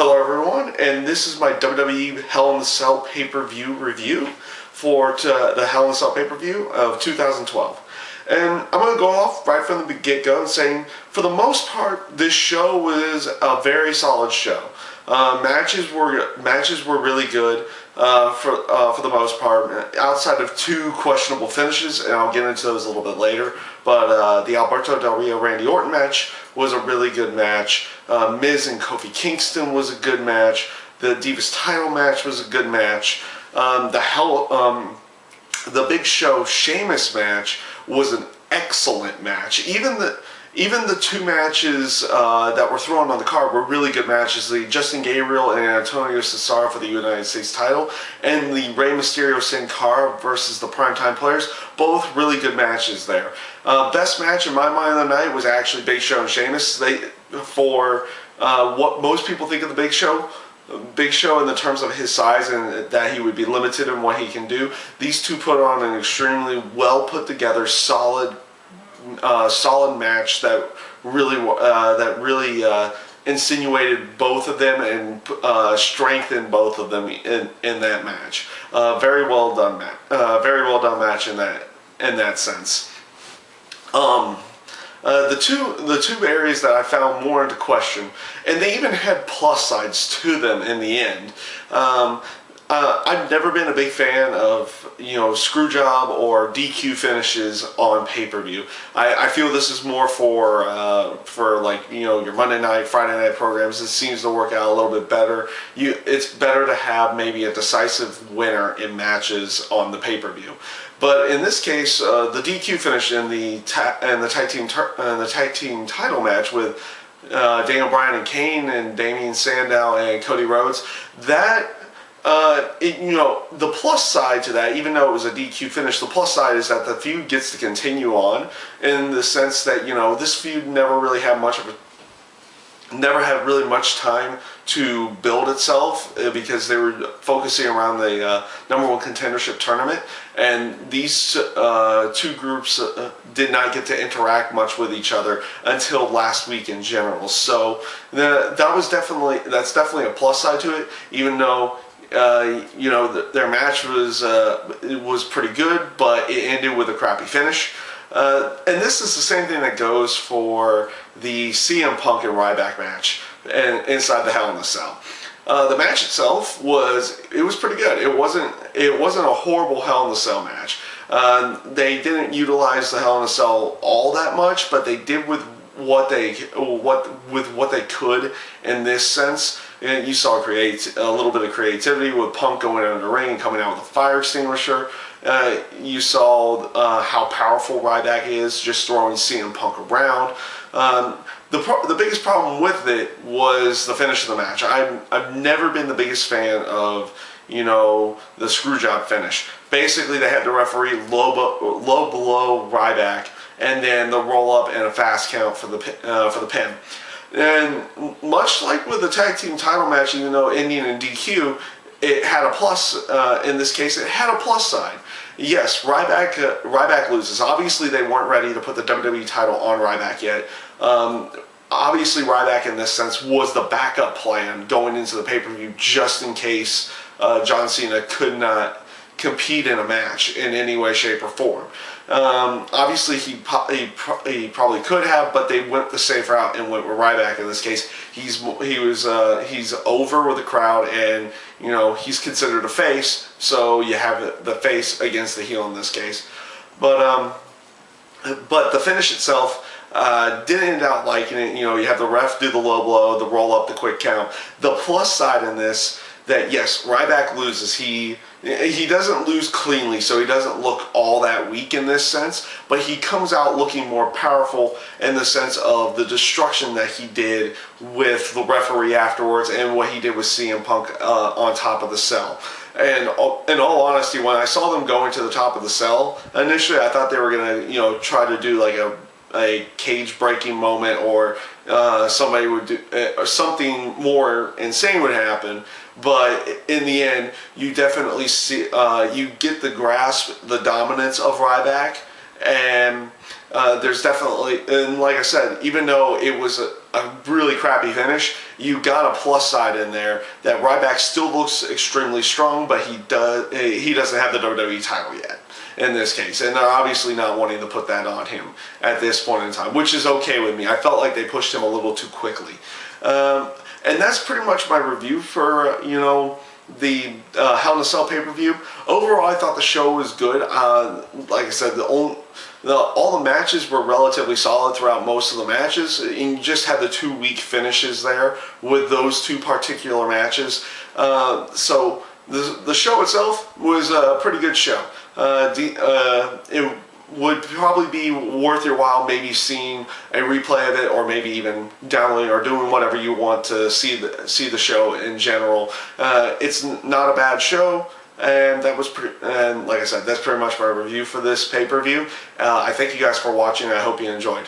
Hello everyone, and this is my WWE Hell in a Cell pay-per-view review for the Hell in a Cell pay-per-view of 2012. And I'm going to go off right from the get-go saying, for the most part, this show was a very solid show. Matches were really good for the most part, outside of two questionable finishes, and I'll get into those a little bit later. But the Alberto Del Rio Randy Orton match was a really good match. Miz and Kofi Kingston was a good match. The Divas title match was a good match. The Big Show Sheamus match was an excellent match. Even the two matches that were thrown on the card were really good matches. The Justin Gabriel and Antonio Cesaro for the United States title, and the Rey Mysterio Sin Cara versus the Primetime Players, both really good matches there. Best match in my mind of the night was actually Big Show and Sheamus. For what most people think of the Big Show in the terms of his size and that he would be limited in what he can do, these two put on an extremely well put together, solid match that really insinuated both of them and strengthened both of them in that match. Very well done match in that sense. The two areas that I found more into question, and they even had plus sides to them in the end. I've never been a big fan of, screw job or DQ finishes on pay-per-view. I feel this is more for like, your Monday night, Friday night programs. It seems to work out a little bit better. It's better to have maybe a decisive winner in matches on the pay-per-view. But in this case, the DQ finish in the tag team title match with Daniel Bryan and Kane and Damian Sandow and Cody Rhodes, that. The plus side to that, even though it was a DQ finish, the plus side is that the feud gets to continue on in the sense that, this feud never really had really much time to build itself because they were focusing around the #1 contendership tournament, and these two groups did not get to interact much with each other until last week in general. So that's definitely a plus side to it, even though their match was pretty good, but it ended with a crappy finish. And this is the same thing that goes for the CM Punk and Ryback match and inside the Hell in a Cell. The match itself was pretty good. It wasn't a horrible Hell in a Cell match. They didn't utilize the Hell in a Cell all that much, but they did with what they could in this sense. And you saw a little bit of creativity with Punk going into the ring and coming out with a fire extinguisher. You saw how powerful Ryback is, just throwing CM Punk around. The biggest problem with it was the finish of the match. I've never been the biggest fan of the screwjob finish. Basically, they had the referee low below Ryback, and then the roll up and a fast count for the pin. And much like with the tag team title match, even though ending in DQ, it had a plus. In this case, it had a plus side. Yes, Ryback loses. Obviously, they weren't ready to put the WWE title on Ryback yet. Obviously, Ryback in this sense was the backup plan going into the pay-per-view just in case John Cena could not compete in a match in any way, shape, or form. Obviously, he probably could have, but they went the safe route and went with Ryback in this case. He's over with the crowd, and he's considered a face, so you have the face against the heel in this case. But the finish itself didn't end out liking it. You have the ref do the low blow, the roll up, the quick count. The plus side in this, that yes, Ryback loses. He doesn't lose cleanly, so he doesn't look all that weak in this sense, but he comes out looking more powerful in the sense of the destruction that he did with the referee afterwards and what he did with CM Punk on top of the cell. And in all honesty, when I saw them going to the top of the cell, initially I thought they were going to try to do like a cage breaking moment, or somebody would do something more insane would happen. But in the end, you definitely see, you get the grasp, the dominance of Ryback, and there's definitely, and like I said, even though it was a really crappy finish, you got a plus side in there that Ryback still looks extremely strong, but he doesn't have the WWE title yet in this case, and they're obviously not wanting to put that on him at this point in time, which is okay with me. I felt like they pushed him a little too quickly, and that's pretty much my review for the Hell in a Cell pay-per-view. Overall, I thought the show was good. Like I said, all the matches were relatively solid throughout most of the matches. And you just had the 2 weak finishes there with those 2 particular matches. So the show itself was a pretty good show. It would probably be worth your while maybe seeing a replay of it, or maybe even downloading or doing whatever you want to see the show in general. It's not a bad show, and and like I said, that's pretty much my review for this pay-per-view. I thank you guys for watching, and I hope you enjoyed.